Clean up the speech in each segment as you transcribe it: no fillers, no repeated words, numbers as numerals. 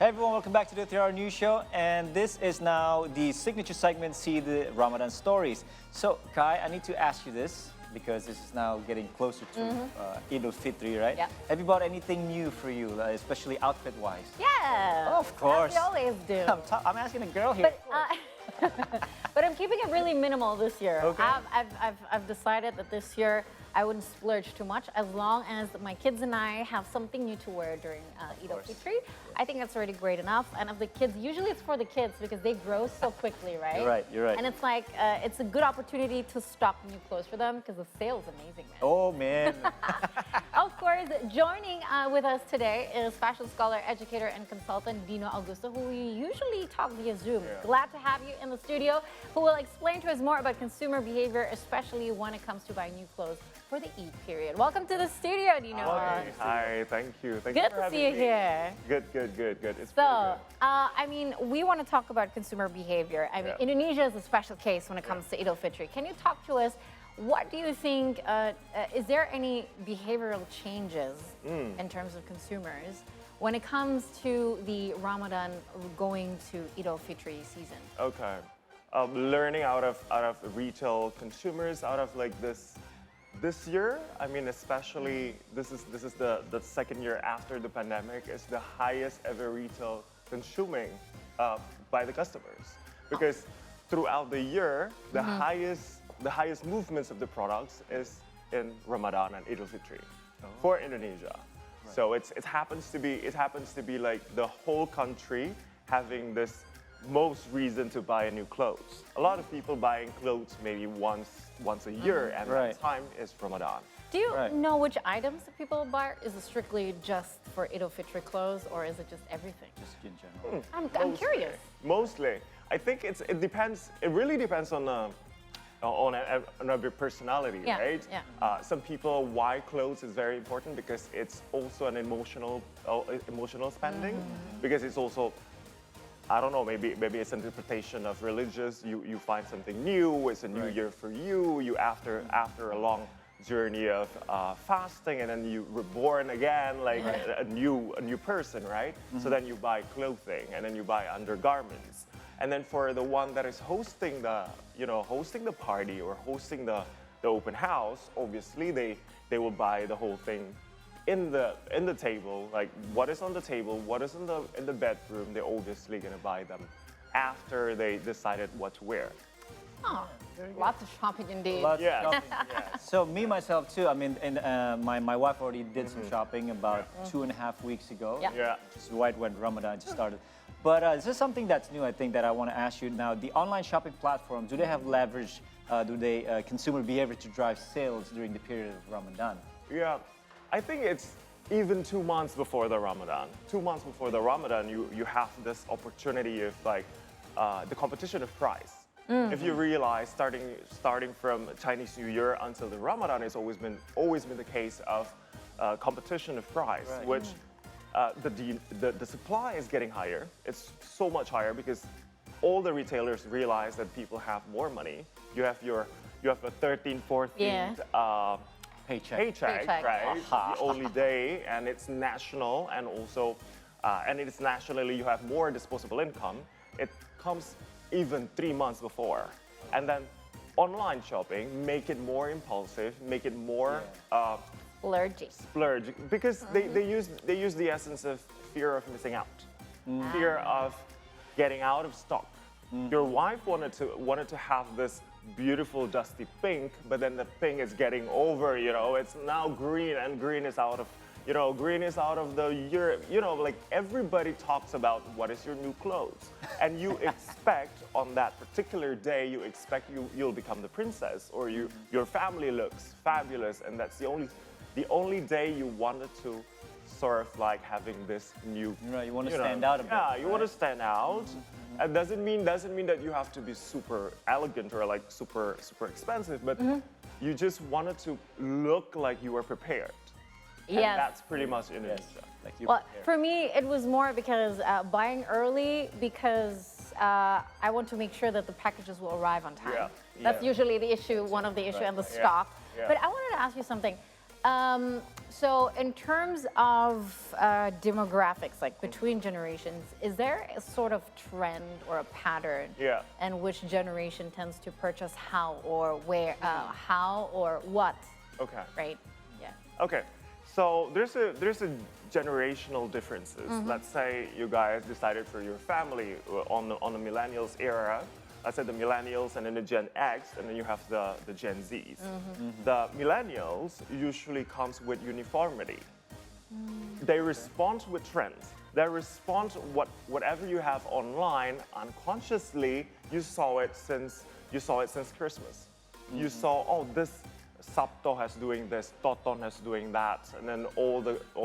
Hey everyone, welcome back to the 3 Hour News Show. And this is now the signature segment, See the Ramadan Stories. So, Kai, I need to ask you this because this is now getting closer to Eid al-Fitr, right? Yeah. Have you bought anything new for you, especially outfit-wise? Yeah. Of course. As we always do. I'm asking a girl here. But I'm keeping it really minimal this year. Okay. I've decided that this year I wouldn't splurge too much as long as my kids and I have something new to wear during Eid al-Fitr. I think that's already great enough. And of the kids, usually it's for the kids because they grow so quickly, right? You're right. And it's like, it's a good opportunity to stock new clothes for them because the sale is amazing, man. Oh, man. Of course, joining with us today is fashion scholar, educator, and consultant Dino Augusto, who we usually talk via Zoom. Glad to have you in the studio, who will explain to us more about consumer behavior, especially when it comes to buying new clothes for the Eid period. Welcome to the studio, Dino. Hi, thank you. Thank Good you for to having see you me. here. Good. It's So, pretty I mean, we want to talk about consumer behavior. I mean, Indonesia is a special case when it comes to Eid al-Fitr. Can you talk to us? What do you think, is there any behavioral changes in terms of consumers when it comes to the Ramadan going to Eid al-Fitr season? Okay. Learning out of retail consumers, out of like this year, I mean, especially this is the second year after the pandemic, is the highest ever retail consuming by the customers, because throughout the year the highest movements of the products is in Ramadan and Eid al-Fitr for Indonesia. So it happens to be like the whole country having this most reason to buy a new clothes. A lot of people buying clothes maybe once a year, and that time is Ramadan. Do you know which items that people buy? Is it strictly just for Eid al-Fitr clothes, or is it just everything? Just in general. I'm curious. Mostly. I think it depends. It really depends on your personality, right? Yeah. Some people, why clothes is very important because it's also an emotional spending, because it's also, I don't know, maybe it's an interpretation of religious. You find something new. It's a new year for you. You after a long journey of fasting, and then you reborn again, like a new person, right? So then you buy clothing, and then you buy undergarments. And then for the one that is hosting the party or hosting the open house, obviously they will buy the whole thing in the table, like what is on the table, what is in the bedroom. They're obviously gonna buy them after they decided what to wear. Oh, lots of shopping indeed. Lots of shopping, So me, myself too, I mean, and my wife already did some shopping about 2.5 weeks ago. Just right when Ramadan just started. But this is something that's new, I think, that I want to ask you now. The online shopping platforms, do they have leverage, consumer behavior to drive sales during the period of Ramadan? Yeah, I think it's even 2 months before the Ramadan. 2 months before the Ramadan, you have this opportunity of like the competition of price. If you realize, starting from Chinese New Year until the Ramadan, it's always been the case of competition of price, which the supply is getting higher. It's so much higher because all the retailers realize that people have more money. You have a 13th, 14th paycheck, right? The only day, and it's national, and also it's nationally you have more disposable income. It comes even 3 months before, and then online shopping make it more impulsive, make it more splurge, because they use the essence of fear of missing out, fear of getting out of stock. Your wife wanted to have this beautiful dusty pink, but then the pink is getting over, it's now green, and green is out of the year, like everybody talks about what is your new clothes, and you expect on that particular day, you'll become the princess, or your family looks fabulous, and that's the only day you wanted to sort of like having this new. You want to stand out a bit. Yeah, you want to stand out. It doesn't mean that you have to be super elegant or like super expensive, but you just wanted to look like you were prepared. And that's pretty much Indonesia. Like well, for me, it was more because buying early because I want to make sure that the packages will arrive on time. That's usually the issue, one of the issues, and the stock. But I wanted to ask you something. So in terms of demographics, like between generations, is there a sort of trend or a pattern in which generation tends to purchase how or where, how or what? Okay. Right? Yeah. Okay. So there's a generational differences. Let's say you guys decided for your family on the millennials era. Let's say the millennials and then the Gen X, and then you have the Gen Zs. The millennials usually comes with uniformity. They respond with trends. They respond to whatever you have online unconsciously. You saw it since Christmas. You saw, oh, this Sapto has doing this, Toton has doing that, and then all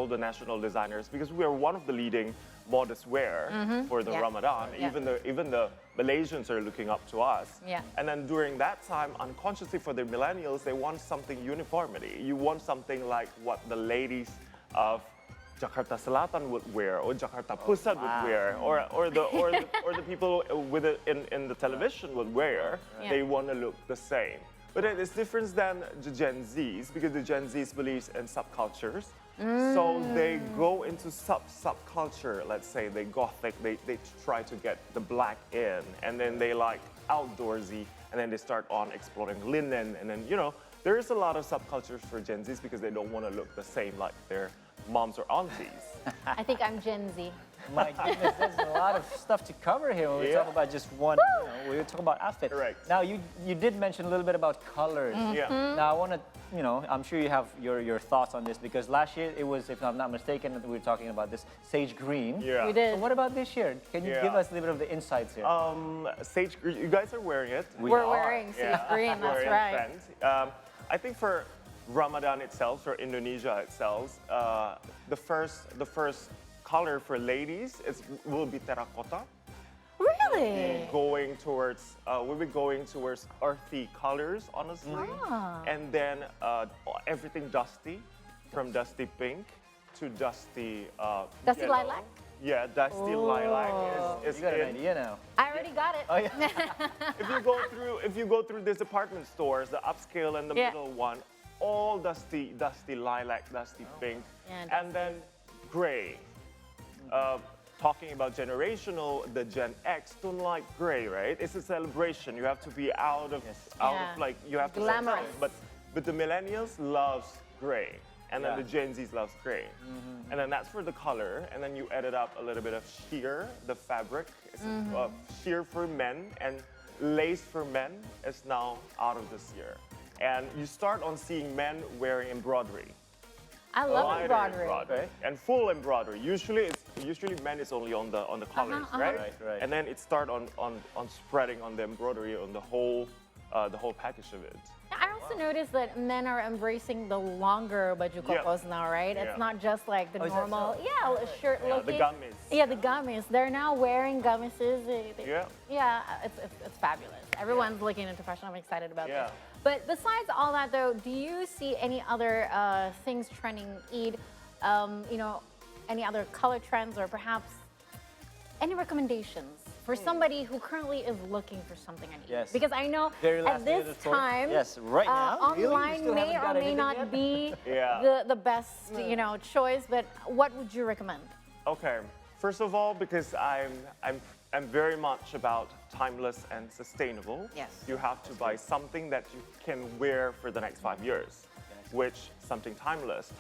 the national designers, because we are one of the leading modest wear for the Ramadan. Even the Malaysians are looking up to us. And then during that time, unconsciously for the millennials, they want something uniformity. You want something like what the ladies of Jakarta Selatan would wear, or Jakarta Pusat would wear, or the people with it in the television would wear. They want to look the same. But it is different than the Gen Zs, because the Gen Zs believes in subcultures. So they go into subculture. Let's say they gothic, they try to get the black in, and then they like outdoorsy, and then they start on exploring linen, and then there is a lot of subcultures for Gen Zs because they don't want to look the same like their moms or aunties. I think I'm Gen Z. My goodness, there's a lot of stuff to cover here when we talk about just one, we talk about outfit. Correct. Now, you did mention a little bit about colors. Now, I want to, I'm sure you have your thoughts on this, because last year it was, if I'm not mistaken, we were talking about this sage green. We did. So what about this year? Can you give us a little bit of the insights here? Sage green, you guys are wearing it. We're wearing sage green, that's right. I think for Ramadan itself, or Indonesia itself, the first color for ladies will be terracotta. Really? We'll be going towards earthy colors, honestly. And then everything dusty, from dusty pink to dusty Dusty yellow. lilac? Yeah, dusty lilac is you got in. an idea now. I already got it. Oh, yeah. If you go through these department stores, the upscale and the middle one, all dusty lilac, dusty pink, and then gray. Talking about generational, the Gen X don't like gray, right? It's a celebration. You have to be out of like, you have to glamorous. But the millennials loves gray, and then the Gen Zs loves gray, and then that's for the color. And then you added up a little bit of sheer, the fabric. It's sheer for men, and lace for men is now out of this year. And you start on seeing men wearing embroidery. I love embroidery. And full embroidery. Usually men is only on the collars, right? Right. And then it start on spreading on the embroidery on the whole package of it. I also noticed that men are embracing the longer baju kokos now, right? It's not just like the normal, shirt looking. The gummies. Yeah, the gummies. They're now wearing gummises. Yeah, it's fabulous. Everyone's looking into fashion. I'm excited about this. But besides all that, though, do you see any other things trending Eid? Any other color trends, or perhaps any recommendations for somebody who currently is looking for something on Eid? Yes. Because I know at this time, right now, online may or may not be the best, choice. But what would you recommend? Okay. First of all, because I'm very much about timeless and sustainable. Yes. You have to buy something that you can wear for the next 5 years, which something timeless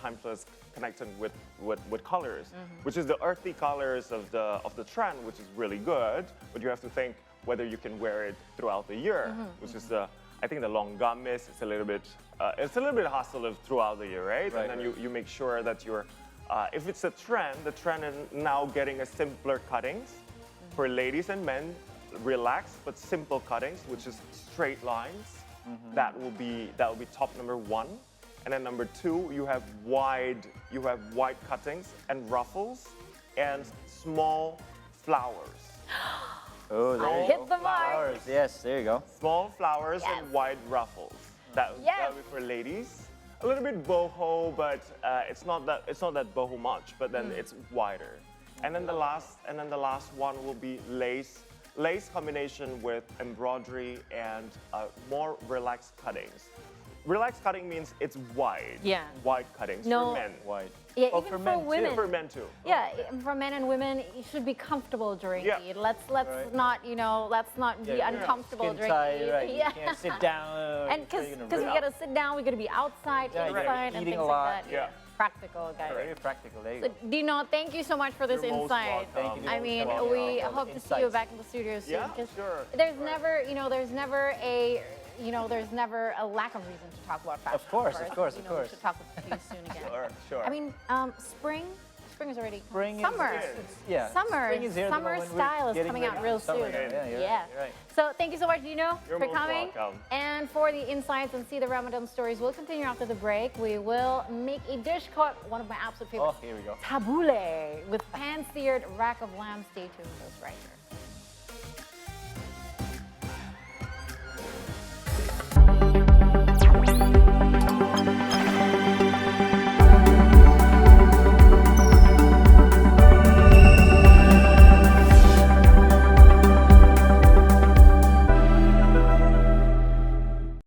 connected with colors, which is the earthy colors of the trend, which is really good. But you have to think whether you can wear it throughout the year, which is I think the long gummies. It's a little bit hustle throughout the year, right? And then you make sure that you're if it's a trend, the trend is now getting a simpler cuttings. For ladies and men, relaxed but simple cuttings, which is straight lines. That will be top number one. And then number two, you have wide cuttings and ruffles and small flowers. Oh, there you go. Hit the mark. Flowers. Yes, there you go. Small flowers and wide ruffles. That would be for ladies. A little bit boho, but it's not that boho much. But then it's wider. And then the last one will be lace combination with embroidery and more relaxed cuttings. relaxed cutting means it's wide. Yeah. Wide cuttings No. for men. White. Yeah, Oh, even for for men too. women. For men too. Yeah, for men and women, you should be comfortable during Yeah. Eid. Let's Right. not, let's not be Yeah, uncomfortable Skin during tight, Eid. right? Yeah. You can't sit down. And because we gotta sit down, we gotta be outside, Yeah, you're inside, and eating things a like lot. that. Yeah. Practical, guys. Very practical. There you So, go. Dino, thank you so much for this You're most insight. welcome. Thank you. I mean, Welcome. we Welcome. hope to see you Insights. back in the studio soon. Yeah, 'cause sure. There's never, there's never a lack of reason to talk about fashion. Of course. We should talk to you soon again. Sure. I mean, spring is already Spring is- summer. Yeah. Summer Spring is here at the summer moment. We're style is getting coming ready out for real summer soon. now. Yeah, you're Yeah. right, you're right. So thank you so much, Dino, You're for most coming. welcome. And for the insights and see the Ramadan stories, we'll continue after the break. We will make a dish called one of my absolute favorites. Oh, here we go. Tabbouleh with pan-seared rack of lamb. Stay tuned with us right here.